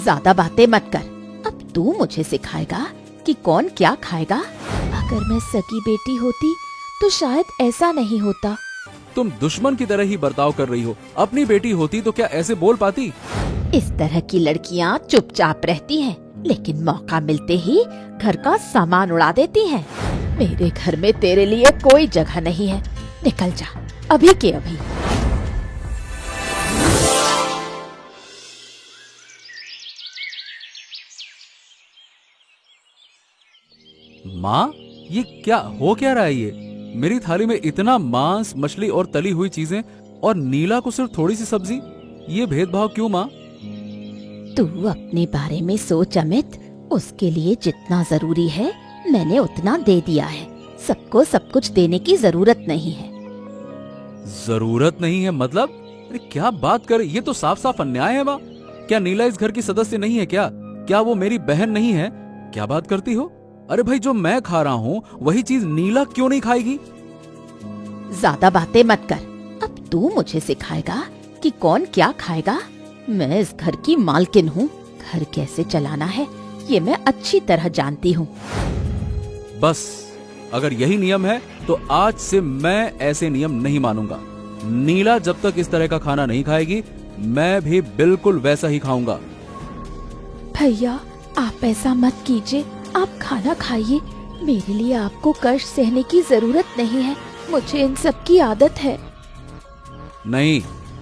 ज्यादा बातें मत कर। अब तू मुझे सिखाएगा कि कौन क्या खाएगा। अगर मैं सगी बेटी होती तो शायद ऐसा नहीं होता। तुम दुश्मन की तरह ही बर्ताव कर रही हो। अपनी बेटी होती तो क्या ऐसे बोल पाती? इस तरह की लड़कियां चुपचाप रहती हैं, लेकिन मौका मिलते ही घर का सामान उड़ा देती हैं। मेरे घर में तेरे लिए कोई जगह नहीं है, निकल जा अभी के अभी। माँ, ये क्या हो क्या रहा है? ये मेरी थाली में इतना मांस, मछली और तली हुई चीजें, और नीला को सिर्फ थोड़ी सी सब्जी। ये भेदभाव क्यों माँ? तू अपने बारे में सोच अमित। उसके लिए जितना जरूरी है मैंने उतना दे दिया है। सबको सब कुछ देने की जरूरत नहीं है। जरूरत नहीं है मतलब? अरे क्या बात कर, ये तो साफ साफ अन्याय है माँ। क्या नीला इस घर की सदस्य नहीं है क्या? क्या वो मेरी बहन नहीं है? क्या बात करती हो? अरे भाई, जो मैं खा रहा हूँ वही चीज नीला क्यों नहीं खाएगी? ज्यादा बातें मत कर। अब तू मुझे सिखाएगा कि कौन क्या खाएगा। मैं इस घर की मालकिन हूँ। घर कैसे चलाना है ये मैं अच्छी तरह जानती हूँ। बस, अगर यही नियम है तो आज से मैं ऐसे नियम नहीं मानूंगा। नीला जब तक इस तरह का खाना नहीं खाएगी, मैं भी बिल्कुल वैसा ही खाऊंगा। भैया, आप ऐसा मत कीजिए। आप खाना खाइए। मेरे लिए आपको कष्ट सहने की जरूरत नहीं है। मुझे इन सब की आदत है। नहीं,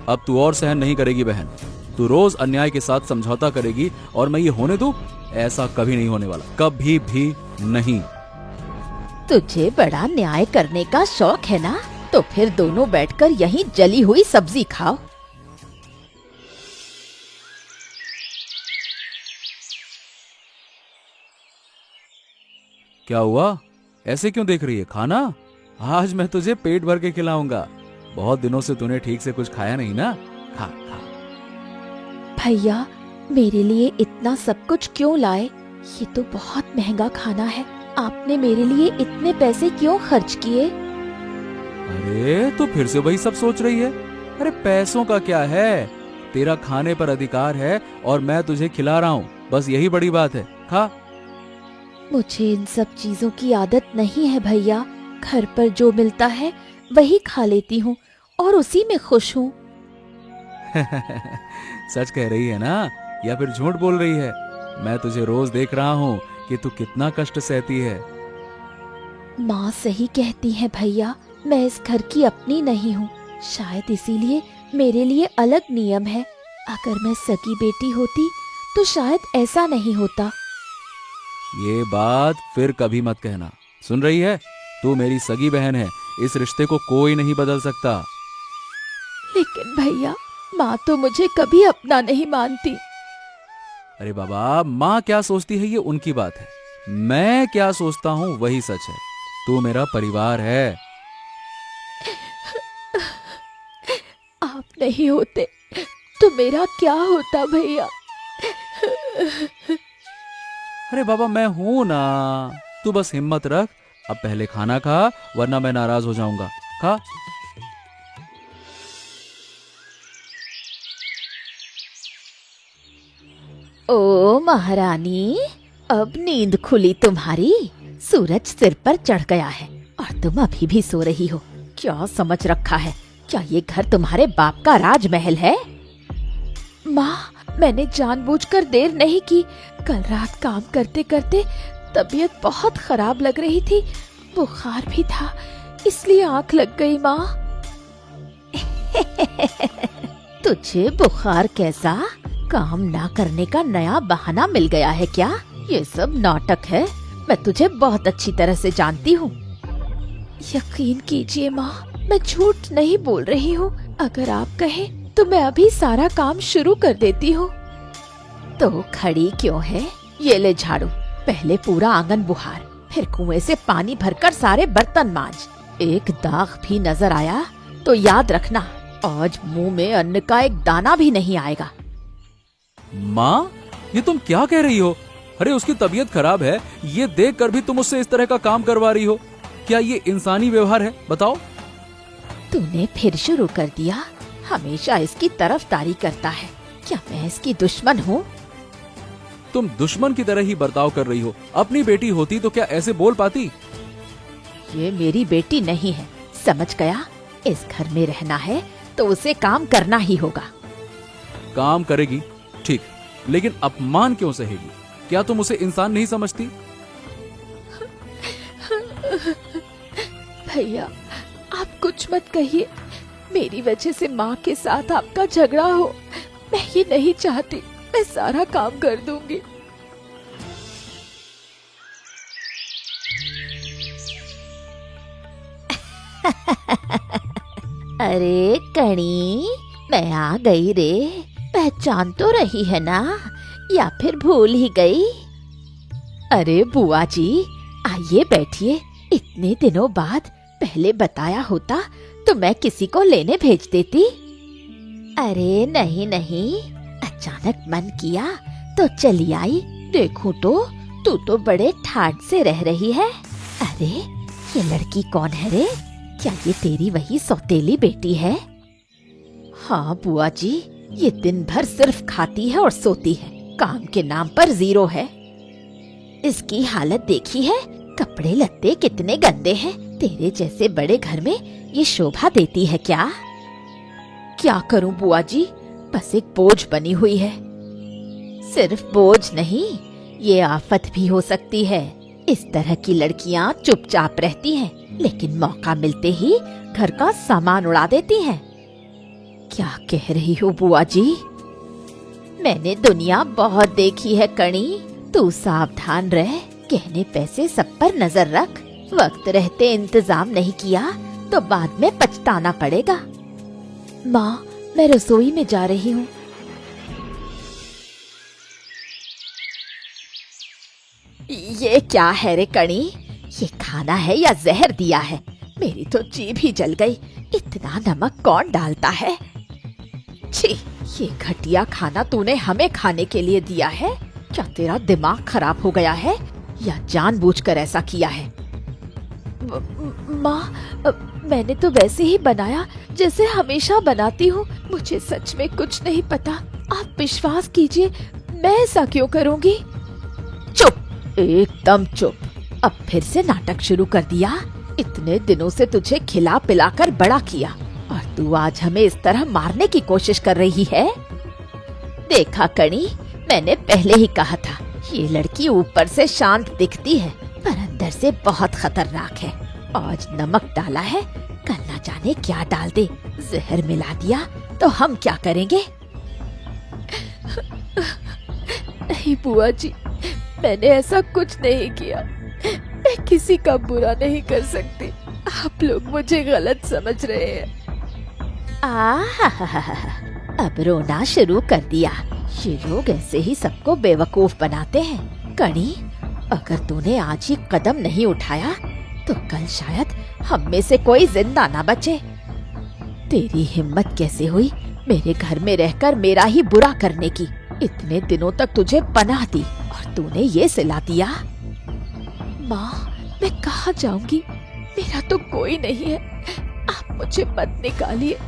अब तू और सहन नहीं करेगी बहन। तू रोज अन्याय के साथ समझौता करेगी और मैं ये होने दूं? ऐसा कभी नहीं होने वाला, कभी भी नहीं। तुझे बड़ा न्याय करने का शौक है ना? तो फिर दोनों बैठकर यहीं जली हुई सब्जी खाओ। क्या हुआ? ऐसे क्यों देख रही है? खाना आज मैं तुझे पेट भर के खिलाऊंगा। बहुत दिनों से तूने ठीक से कुछ खाया नहीं ना। खा खा। भैया, मेरे लिए इतना सब कुछ क्यों लाए? ये तो बहुत महंगा खाना है। आपने मेरे लिए इतने पैसे क्यों खर्च किए? अरे तो फिर से वही सब सोच रही है। अरे पैसों का क्या है? तेरा खाने पर अधिकार है और मैं तुझे खिला रहा हूँ, बस यही बड़ी बात है। खा। मुझे इन सब चीजों की आदत नहीं है भैया। घर पर जो मिलता है वही खा लेती हूँ और उसी में खुश हूँ। सच कह रही है ना, या फिर झूठ बोल रही है? मैं तुझे रोज देख रहा हूँ कि तू कितना कष्ट सहती है। माँ सही कहती है भैया। मैं इस घर की अपनी नहीं हूँ, शायद इसीलिए मेरे लिए अलग नियम है। अगर मैं सगी बेटी होती तो शायद ऐसा नहीं होता। ये बात फिर कभी मत कहना। सुन रही है? तू मेरी सगी बहन है। इस रिश्ते को कोई नहीं बदल सकता। लेकिन भैया, माँ तो मुझे कभी अपना नहीं मानती। अरे बाबा, माँ क्या सोचती है ये उनकी बात है। मैं क्या सोचता हूँ वही सच है। तू मेरा परिवार है। आप नहीं होते तो मेरा क्या होता भैया? अरे बाबा, मैं हूं ना। तू बस हिम्मत रख। अब पहले खाना खा, वरना मैं नाराज हो जाऊंगा। खा। ओ महारानी, अब नींद खुली तुम्हारी। सूरज सिर पर चढ़ गया है और तुम अभी भी सो रही हो। क्या समझ रखा है? क्या ये घर तुम्हारे बाप का राजमहल है? माँ, मैंने जानबूझकर देर नहीं की। कल रात काम करते करते तबीयत बहुत खराब लग रही थी। बुखार भी था, इसलिए आंख लग गई माँ। तुझे बुखार कैसा? काम ना करने का नया बहाना मिल गया है क्या? ये सब नाटक है। मैं तुझे बहुत अच्छी तरह से जानती हूँ। यकीन कीजिए माँ, मैं झूठ नहीं बोल रही हूँ। अगर आप कहें तो मैं अभी सारा काम शुरू कर देती हूँ। तो खड़ी क्यों है? ये ले झाड़ू। पहले पूरा आंगन बुहार, फिर कुएं से पानी भरकर सारे बर्तन मांज। एक दाग भी नजर आया तो याद रखना, आज मुंह में अन्न का एक दाना भी नहीं आएगा। माँ, ये तुम क्या कह रही हो? अरे उसकी तबीयत खराब है, ये देख कर भी तुम उससे इस तरह का काम करवा रही हो। क्या ये इंसानी व्यवहार है? बताओ। तूने फिर शुरू कर दिया। हमेशा इसकी तरफदारी करता है। क्या मैं इसकी दुश्मन हूँ? तुम दुश्मन की तरह ही बर्ताव कर रही हो। अपनी बेटी होती तो क्या ऐसे बोल पाती? ये मेरी बेटी नहीं है, समझ गया? इस घर में रहना है तो उसे काम करना ही होगा। काम करेगी ठीक, लेकिन अपमान क्यों सहेगी? क्या तुम उसे इंसान नहीं समझती? भैया, आप कुछ मत कहिए। मेरी वजह से माँ के साथ आपका झगड़ा हो, मैं ये नहीं चाहती। मैं सारा काम कर दूंगी। अरे कणी, मैं आ गई रे। पहचान तो रही है ना, या फिर भूल ही गई? अरे बुआ जी, आइए बैठिए। इतने दिनों बाद पहले बताया होता तो मैं किसी को लेने भेज देती। अरे नहीं नहीं, अचानक मन किया तो चली आई। देखूं तो तू तो बड़े ठाट से रह रही है। अरे ये लड़की कौन है रे? क्या ये तेरी वही सौतेली बेटी है? हाँ बुआ जी, ये दिन भर सिर्फ खाती है और सोती है, काम के नाम पर जीरो है। इसकी हालत देखी है? कपड़े लत्ते कितने गंदे हैं। तेरे जैसे बड़े घर में ये शोभा देती है क्या? क्या करूं बुआ जी, बस एक बोझ बनी हुई है। सिर्फ बोझ नहीं, ये आफत भी हो सकती है। इस तरह की लड़कियां चुपचाप रहती हैं, लेकिन मौका मिलते ही घर का सामान उड़ा देती हैं। क्या कह रही हो बुआ जी? मैंने दुनिया बहुत देखी है कणी, तू सावधान रह। गहने पैसे सब पर नजर रख। वक्त रहते इंतजाम नहीं किया तो बाद में पछताना पड़ेगा। माँ, मैं रसोई में जा रही हूँ। ये क्या है रे कणी? ये खाना है या जहर दिया है? मेरी तो जीभ ही जल गई। इतना नमक कौन डालता है? छी, ये घटिया खाना तूने हमें खाने के लिए दिया है? क्या तेरा दिमाग खराब हो गया है या जानबूझकर ऐसा किया है? माँ, मैंने तो वैसे ही बनाया जैसे हमेशा बनाती हूँ। मुझे सच में कुछ नहीं पता। आप विश्वास कीजिए, मैं ऐसा क्यों करूँगी? चुप, एकदम चुप। अब फिर से नाटक शुरू कर दिया। इतने दिनों से तुझे खिला पिलाकर बड़ा किया और तू आज हमें इस तरह मारने की कोशिश कर रही है। देखा कणी, मैंने पहले ही कहा था, ये लड़की ऊपर से शांत दिखती है पर अंदर से बहुत खतरनाक है। आज नमक डाला है, कल ना जाने क्या डाल दे। जहर मिला दिया तो हम क्या करेंगे? नहीं बुआ जी, मैंने ऐसा कुछ नहीं किया। मैं किसी का बुरा नहीं कर सकती। आप लोग मुझे गलत समझ रहे हैं। अब रोना शुरू कर दिया। ये लोग ऐसे ही सबको बेवकूफ बनाते हैं। कणी, अगर तूने आज ही कदम नहीं उठाया तो कल शायद हम में से कोई जिंदा ना बचे। तेरी हिम्मत कैसे हुई मेरे घर में रहकर मेरा ही बुरा करने की? इतने दिनों तक तुझे पनाह दी और तूने ये सिला दिया। माँ, मैं कहाँ जाऊंगी? मेरा तो कोई नहीं है। आप मुझे मत निकालिए।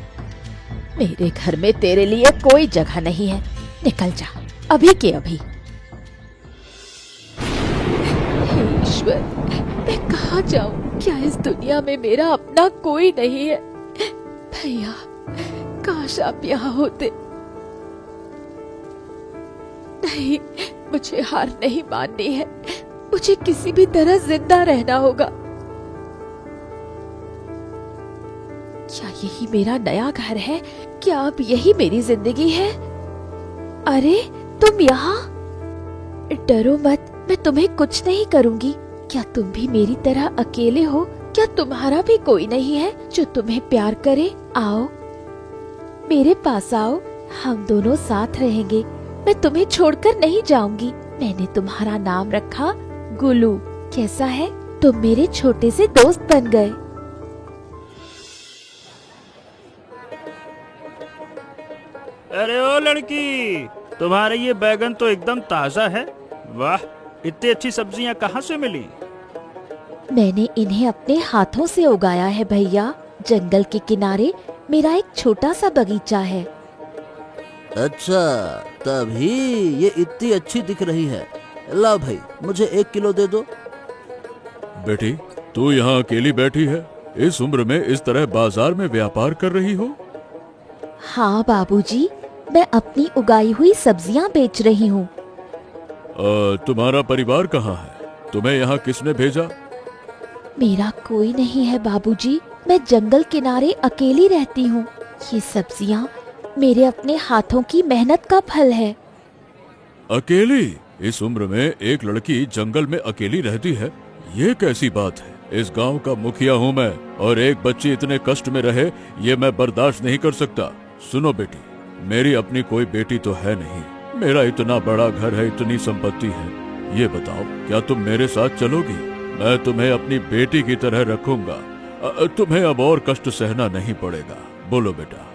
मेरे घर में तेरे लिए कोई जगह नहीं है। निकल जा अभी के अभी। हे ईश्वर, मैं कहाँ जाऊं? क्या इस दुनिया में मेरा अपना कोई नहीं है? भैया, काश आप यहाँ होते। नहीं, मुझे हार नहीं माननी है। मुझे किसी भी तरह जिंदा रहना होगा। क्या यही मेरा नया घर है? क्या अब यही मेरी जिंदगी है? अरे तुम यहाँ? डरो मत, मैं तुम्हें कुछ नहीं करूँगी। क्या तुम भी मेरी तरह अकेले हो? क्या तुम्हारा भी कोई नहीं है जो तुम्हें प्यार करे? आओ मेरे पास आओ, हम दोनों साथ रहेंगे। मैं तुम्हें छोड़कर नहीं जाऊंगी। मैंने तुम्हारा नाम रखा गुलू। कैसा है? तुम मेरे छोटे से दोस्त बन गए। अरे ओ लड़की, तुम्हारे ये बैगन तो एकदम ताजा है। वाह, इतनी अच्छी सब्जियां कहाँ से मिली? मैंने इन्हें अपने हाथों से उगाया है भैया। जंगल के किनारे मेरा एक छोटा सा बगीचा है। अच्छा, तभी ये इतनी अच्छी दिख रही है। ला भाई, मुझे 1 किलो दे दो। बेटी, तू यहाँ अकेली बैठी है? इस उम्र में इस तरह बाजार में व्यापार कर रही हो? हाँ बाबूजी, मैं अपनी उगाई हुई सब्जियाँ बेच रही हूँ। तुम्हारा परिवार कहाँ है? तुम्हें यहाँ किसने भेजा? मेरा कोई नहीं है बाबूजी, मैं जंगल किनारे अकेली रहती हूँ। ये सब्जियाँ मेरे अपने हाथों की मेहनत का फल है। अकेली? इस उम्र में एक लड़की जंगल में अकेली रहती है? ये कैसी बात है? इस गांव का मुखिया हूँ मैं, और एक बच्ची इतने कष्ट में रहे ये मैं बर्दाश्त नहीं कर सकता। सुनो बेटी, मेरी अपनी कोई बेटी तो है नहीं, मेरा इतना बड़ा घर है, इतनी संपत्ति है। ये बताओ, क्या तुम मेरे साथ चलोगी? मैं तुम्हें अपनी बेटी की तरह रखूंगा। तुम्हें अब और कष्ट सहना नहीं पड़ेगा। बोलो बेटा।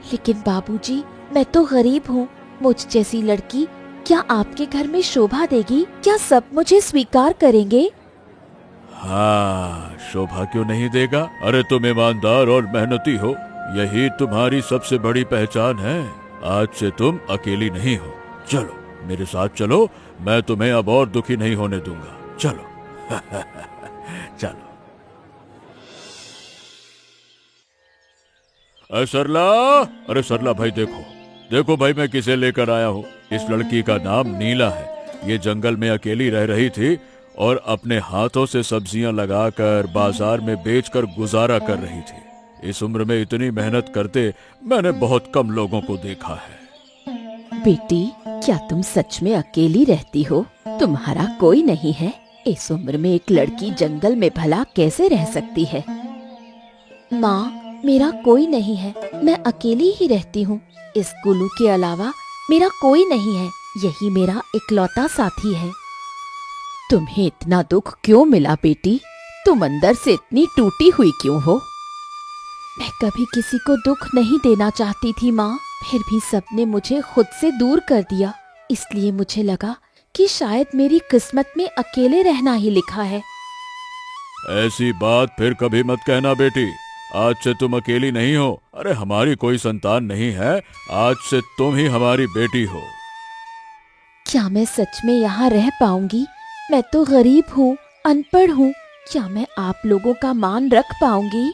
लेकिन बाबूजी, मैं तो गरीब हूँ। मुझ जैसी लड़की क्या आपके घर में शोभा देगी? क्या सब मुझे स्वीकार करेंगे? हाँ, शोभा क्यों नहीं देगा? अरे तुम ईमानदार और मेहनती हो, यही तुम्हारी सबसे बड़ी पहचान है। आज से तुम अकेली नहीं हो। चलो मेरे साथ चलो, मैं तुम्हें अब और दुखी नहीं होने दूंगा। चलो चलो। अरे सरला, अरे सरला भाई, देखो देखो भाई, मैं किसे लेकर आया हूँ। इस लड़की का नाम नीला है। ये जंगल में अकेली रह रही थी और अपने हाथों से सब्जियां लगाकर बाजार में बेचकर गुजारा कर रही थी। इस उम्र में इतनी मेहनत करते मैंने बहुत कम लोगों को देखा है। बेटी, क्या तुम सच में अकेली रहती हो? तुम्हारा कोई नहीं है? इस उम्र में एक लड़की जंगल में भला कैसे रह सकती है? माँ, मेरा कोई नहीं है, मैं अकेली ही रहती हूँ। इस गुल्लू के अलावा मेरा कोई नहीं है, यही मेरा इकलौता साथी है। तुम्हें इतना दुख क्यों मिला बेटी? तुम अंदर से इतनी टूटी हुई क्यों हो? मैं कभी किसी को दुख नहीं देना चाहती थी माँ, फिर भी सबने मुझे खुद से दूर कर दिया। इसलिए मुझे लगा कि शायद मेरी किस्मत में अकेले रहना ही लिखा है। ऐसी बात फिर कभी मत कहना बेटी। आज से तुम अकेली नहीं हो। अरे हमारी कोई संतान नहीं है, आज से तुम ही हमारी बेटी हो। क्या मैं सच में यहाँ रह पाऊंगी? मैं तो गरीब हूँ, अनपढ़ हूँ। क्या मैं आप लोगों का मान रख पाऊंगी?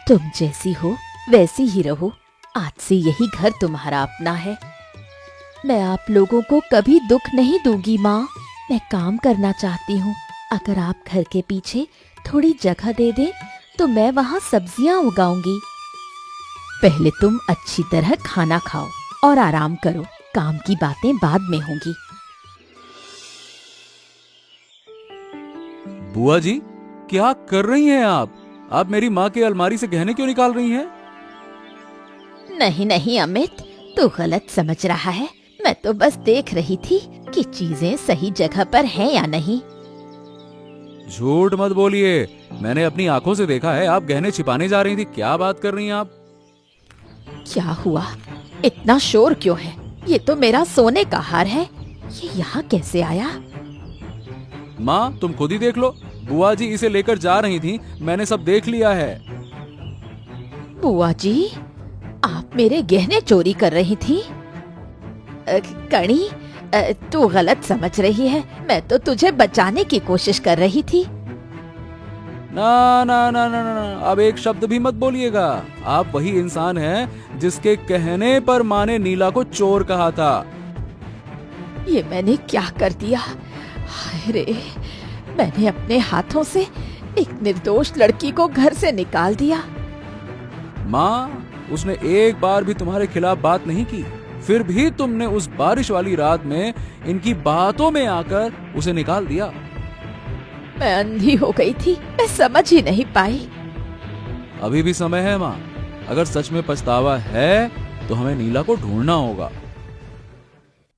तुम जैसी हो वैसी ही रहो। आज से यही घर तुम्हारा अपना है। मैं आप लोगों को कभी दुख नहीं दूंगी माँ। मैं काम करना चाहती हूँ। अगर आप घर के पीछे थोड़ी जगह दे दें तो मैं वहाँ सब्जियाँ उगाऊंगी। पहले तुम अच्छी तरह खाना खाओ और आराम करो। काम की बातें बाद में होंगी। बुआ जी, क्या कर रही हैं आप? आप मेरी माँ की अलमारी से गहने क्यों निकाल रही हैं? नहीं नहीं अमित, तू गलत समझ रहा है। मैं तो बस देख रही थी कि चीजें सही जगह पर हैं या नहीं। झूठ मत बोलिए, मैंने अपनी आंखों से देखा है, आप गहने छिपाने जा रही थी। क्या बात कर रही हैं आप? क्या हुआ? इतना शोर क्यों है? ये तो मेरा सोने का हार है। ये यहाँ कैसे आया? माँ, तुम खुद ही देख लो। बुआ जी इसे लेकर जा रही थी, मैंने सब देख लिया है। बुआ जी, आप मेरे गहने चोरी कर रही थी? कणी, तू गलत समझ रही है। मैं तो तुझे बचाने की कोशिश कर रही थी। ना ना ना ना ना, अब एक शब्द भी मत बोलिएगा। आप वही इंसान हैं जिसके कहने पर माँ ने नीला को चोर कहा था। ये मैंने क्या कर दिया? हाय रे, मैंने अपने हाथों से एक निर्दोष लड़की को घर से निकाल दिया। माँ, उसने एक बार भी तुम्हारे खिलाफ बात नहीं की, फिर भी तुमने उस बारिश वाली रात में इनकी बातों में आकर उसे निकाल दिया। मैं अंधी हो गई थी, मैं समझ ही नहीं पाई। अभी भी समय है माँ, अगर सच में पछतावा है तो हमें नीला को ढूंढना होगा।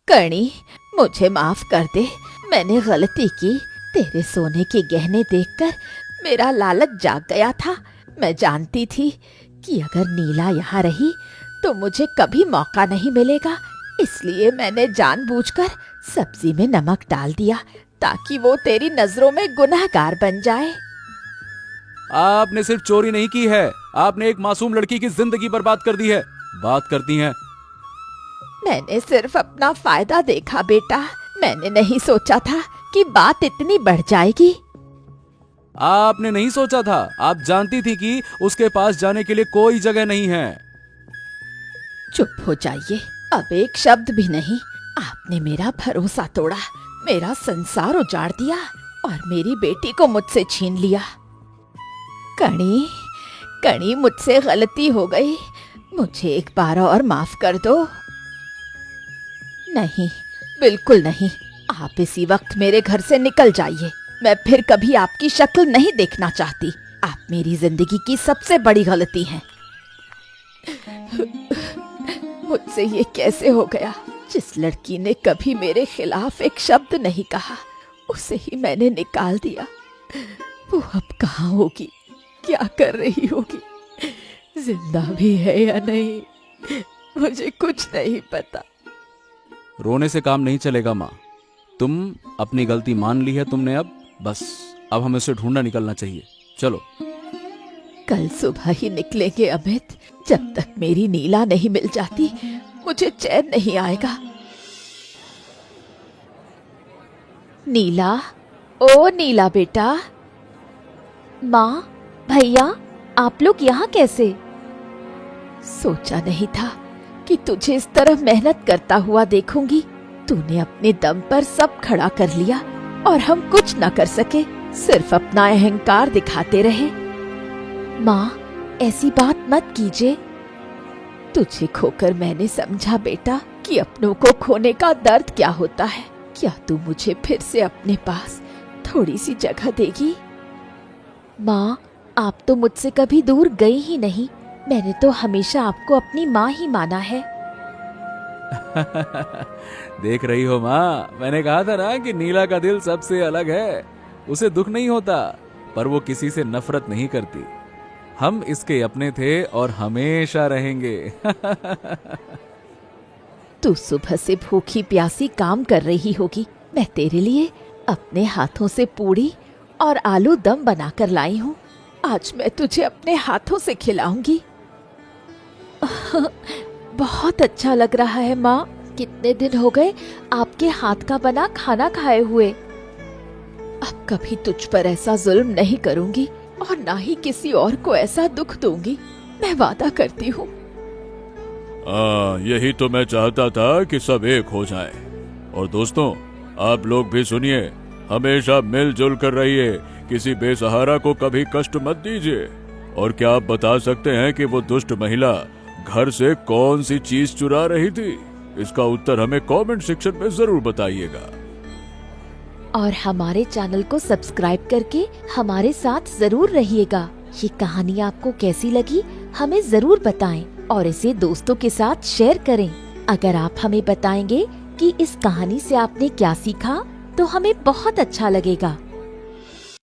कणी, मुझे माफ कर दे, मैंने गलती की। तेरे सोने के गहने देखकर मेरा लालच जाग गया था। मैं जानती थी कि अगर नीला यहाँ रही तो मुझे कभी मौका नहीं मिलेगा, इसलिए मैंने जानबूझकर सब्जी में नमक डाल दिया ताकि वो तेरी नजरों में गुनहगार बन जाए। आपने सिर्फ चोरी नहीं की है, आपने एक मासूम लड़की की जिंदगी बर्बाद कर दी है। बात करती हैं। मैंने सिर्फ अपना फायदा देखा बेटा। मैंने नहीं सोचा था कि बात इतनी बढ़ जाएगी। आपने नहीं सोचा था, आप जानती थी कि उसके पास जाने के लिए कोई जगह नहीं है। चुप हो जाइए, अब एक शब्द भी नहीं। आपने मेरा भरोसा तोड़ा, मेरा संसार उजाड़ दिया और मेरी बेटी को मुझसे छीन लिया। कणी, कणी, मुझसे गलती हो गई, मुझे एक बार और माफ कर दो। नहीं, बिल्कुल नहीं। आप इसी वक्त मेरे घर से निकल जाइए। मैं फिर कभी आपकी शक्ल नहीं देखना चाहती। आप मेरी जिंदगी की सबसे बड़ी गलती हैं। मुझसे ये कैसे हो गया? जिस लड़की ने कभी मेरे खिलाफ एक शब्द नहीं कहा, उसे ही मैंने निकाल दिया। वो अब कहाँ होगी, क्या कर रही होगी, जिंदा भी है या नहीं, मुझे कुछ नहीं पता। रोने से काम नहीं चलेगा माँ। तुम अपनी गलती मान ली है तुमने, अब बस अब हमें उसे ढूंढना निकलना चाहिए। चलो। कल सुबह ही निकलेंगे अमित। जब तक मेरी नीला नहीं मिल जाती मुझे चैन नहीं आएगा। नीला, ओ नीला बेटा। माँ, भैया, आप लोग यहाँ कैसे? सोचा नहीं था कि तुझे इस तरह मेहनत करता हुआ देखूंगी। तूने अपने दम पर सब खड़ा कर लिया और हम कुछ न कर सके, सिर्फ अपना अहंकार दिखाते रहे। माँ, ऐसी बात मत कीजिए। तुझे खोकर मैंने समझा बेटा कि अपनों को खोने का दर्द क्या होता है। क्या तू मुझे फिर से अपने पास थोड़ी सी जगह देगी? माँ, आप तो मुझसे कभी दूर गई ही नहीं। मैंने तो हमेशा आपको अपनी माँ ही माना है। देख रही हो माँ, मैंने कहा था ना कि नीला का दिल सबसे अलग है। उसे दुख नहीं होता, पर वो किसी से नफरत नहीं करती। हम इसके अपने थे और हमेशा रहेंगे। तू सुबह से भूखी प्यासी काम कर रही होगी। मैं तेरे लिए अपने हाथों से पूड़ी और आलू दम बनाकर लाई हूँ। आज मैं तुझे अपने हाथों से खिलाऊंगी। बहुत अच्छा लग रहा है माँ। कितने दिन हो गए आपके हाथ का बना खाना खाए हुए। अब कभी तुझ पर ऐसा जुल्म नहीं करूंगी और ना ही किसी और को ऐसा दुख दूंगी। मैं वादा करती हूँ। यही तो मैं चाहता था कि सब एक हो जाएं। और दोस्तों, आप लोग भी सुनिए, हमेशा मिलजुल कर रहिए। किसी बेसहारा को कभी कष्ट मत दीजिए। और क्या आप बता सकते हैं कि वो दुष्ट महिला घर से कौन सी चीज चुरा रही थी? इसका उत्तर हमें कमेंट सेक्शन में जरूर बताइएगा। और हमारे चैनल को सब्सक्राइब करके हमारे साथ जरूर रहिएगा। ये कहानी आपको कैसी लगी हमें जरूर बताएं और इसे दोस्तों के साथ शेयर करें। अगर आप हमें बताएंगे कि इस कहानी से आपने क्या सीखा तो हमें बहुत अच्छा लगेगा।